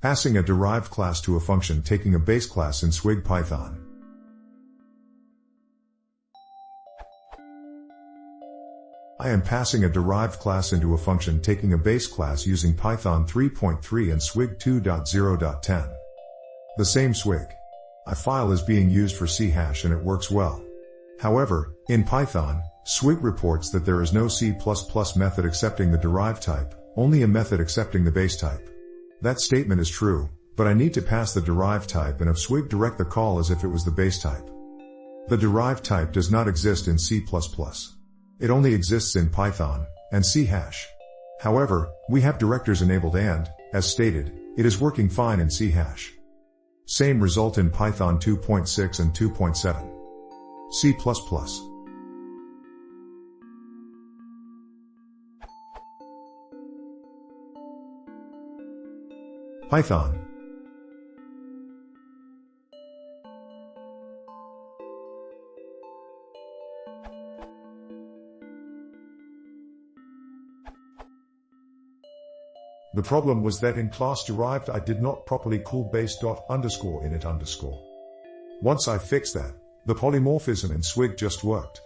Passing a derived class to a function taking a base class in SWIG Python. I am passing a derived class into a function taking a base class using Python 3.3 and SWIG 2.0.10. The same SWIG file is being used for C# and it works well. However, in Python, SWIG reports that there is no C++ method accepting the derived type, only a method accepting the base type. That statement is true, but I need to pass the derived type and of SWIG direct the call as if it was the base type. The derived type does not exist in C++. It only exists in Python and C#. However, we have directors enabled and, as stated, it is working fine in C#. Same result in Python 2.6 and 2.7. C++. Python. The problem was that in class derived I did not properly call base._init_. Once I fixed that, the polymorphism in SWIG just worked.